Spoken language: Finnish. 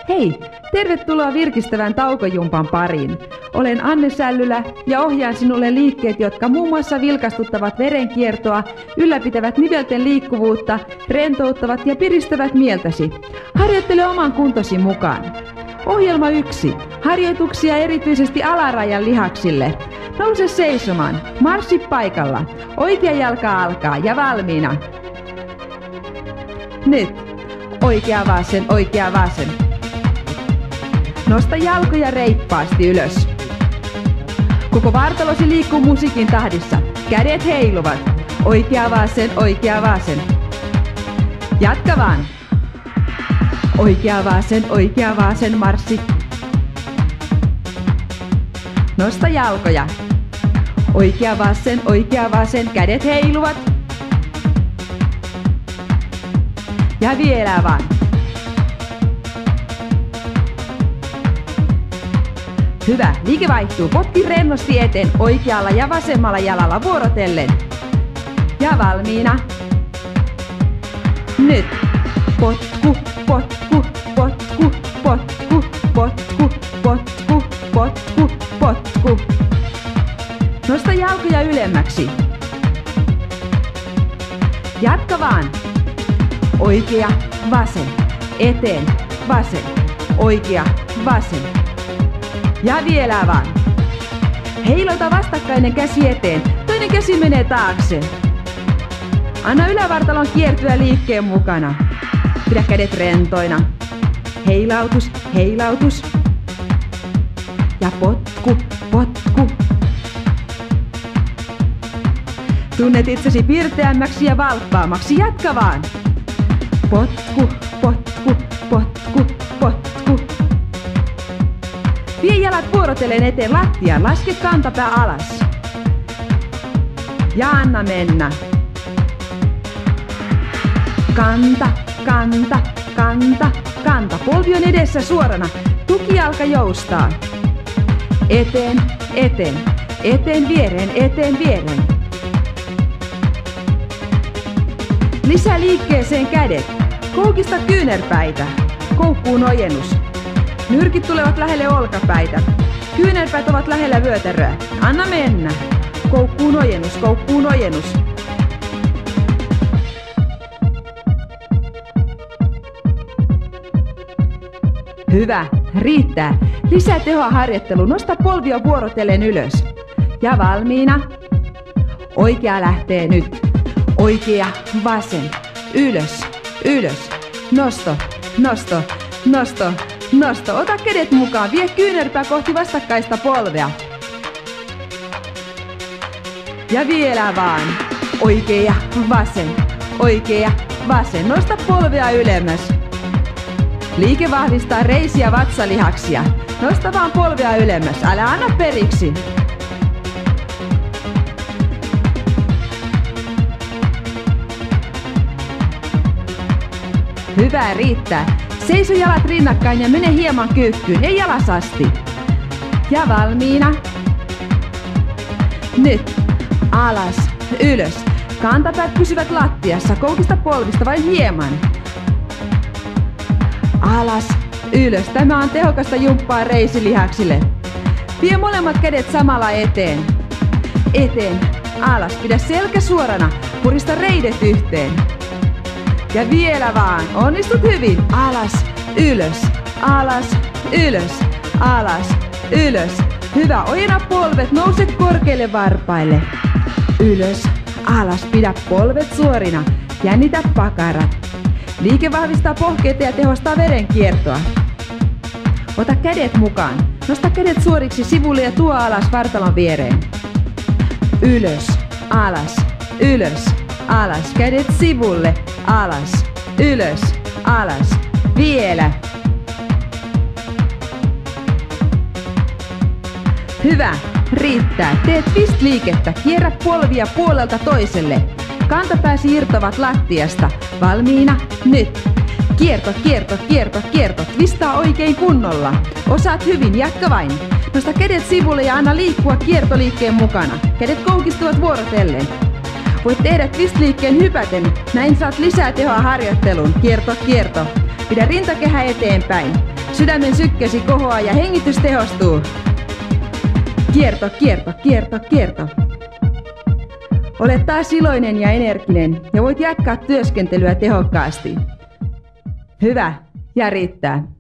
Hei, tervetuloa virkistävän taukojumpan pariin. Olen Anne Sällylä ja ohjaan sinulle liikkeet, jotka muun muassa vilkastuttavat verenkiertoa, ylläpitävät nivelten liikkuvuutta, rentouttavat ja piristävät mieltäsi. Harjoittele oman kuntosi mukaan. Ohjelma 1. Harjoituksia erityisesti alarajan lihaksille. Nouse seisomaan. Marssi paikalla. Oikea jalka alkaa ja valmiina. Nyt. Oikea vasen, oikea vasen. Nosta jalkoja reippaasti ylös. Koko vartalosi liikkuu musiikin tahdissa. Kädet heiluvat. Oikea vasen, jatka vaan. Oikea vasen, marssi. Nosta jalkoja. Oikea vasen, kädet heiluvat. Ja vielä vaan. Hyvä, liike vaihtuu. Potki rennosti eteen oikealla ja vasemmalla jalalla vuorotellen. Ja valmiina. Nyt. Potku, potku, potku, potku, potku, potku, potku, potku. Nosta jalkoja ylemmäksi. Jatka vaan. Oikea, vasen, eteen, vasen, oikea, vasen. Ja vielä vaan. Heilota vastakkainen käsi eteen, toinen käsi menee taakse. Anna ylävartalon kiertyä liikkeen mukana. Pidä kädet rentoina. Heilautus, heilautus. Ja potku, potku. Tunnet itsesi pirteämmäksi ja valppaammaksi. Jatka vaan. Potku, potku, potku, potku. Vie jalat vuorotellen eteen lattiaan. Laske kantapää alas. Ja anna mennä. Kanta, kanta, kanta, kanta. Polvi on edessä suorana. Tukijalka joustaa. Eteen, eteen, eteen viereen, eteen viereen. Lisää liikkeeseen kädet. Koukista kyynärpäitä. Koukkuun ojennus. Nyrkit tulevat lähelle olkapäitä. Kyynärpäät ovat lähellä vyötäröä. Anna mennä. Koukkuun ojennus, koukkuun ojennus. Hyvä, riittää. Lisää tehoa harjoitteluun. Nosta polvia vuorotellen ylös. Ja valmiina. Oikea lähtee nyt. Oikea, vasen, ylös, ylös. Nosto, nosto, nosto, nosto. Ota kädet mukaan. Vie kyynärpää kohti vastakkaista polvea. Ja vielä vaan. Oikea, vasen, oikea, vasen. Nosta polvea ylemmäs. Liike vahvistaa reisi- ja vatsalihaksia. Nosta vaan polvea ylemmäs. Älä anna periksi. Hyvä, riittää. Seiso jalat rinnakkain ja mene hieman kyykkyyn, ei jalas asti. Ja valmiina. Nyt. Alas, ylös. Kantapäät pysyvät lattiassa. Koukista polvista vain hieman. Alas, ylös. Tämä on tehokasta jumppaa reisilihaksille. Vie molemmat kädet samalla eteen. Eteen, alas. Pidä selkä suorana. Purista reidet yhteen. Ja vielä vaan. Onnistut hyvin. Alas, ylös, alas, ylös, alas, ylös. Hyvä. Ojenna polvet. Nouse korkeille varpaille. Ylös, alas. Pidä polvet suorina. Jännitä pakarat. Liike vahvistaa pohkeita ja tehostaa verenkiertoa. Ota kädet mukaan. Nosta kädet suoriksi sivulle ja tuo alas vartalon viereen. Ylös, alas, ylös, alas. Kädet sivulle, alas, ylös, alas. Vielä. Hyvä, riittää. Teet twist-liikettä. Kierrä polvia puolelta toiselle. Kantapääsi irtovat lattiasta. Valmiina, nyt. Kierto, kierto, kierto, kierto. Twistaa oikein kunnolla. Osaat hyvin, jatka vain. Nosta kädet sivulle ja anna liikkua kiertoliikkeen mukana. Kädet koukistuvat vuorotellen. Voit tehdä twist-liikkeen hypäten. Näin saat lisää tehoa harjoitteluun. Kierto, kierto. Pidä rintakehä eteenpäin. Sydämen sykkäsi kohoaa ja hengitys tehostuu. Kierto, kierto, kierto, kierto. Olet taas iloinen ja energinen ja voit jatkaa työskentelyä tehokkaasti. Hyvä ja riittää.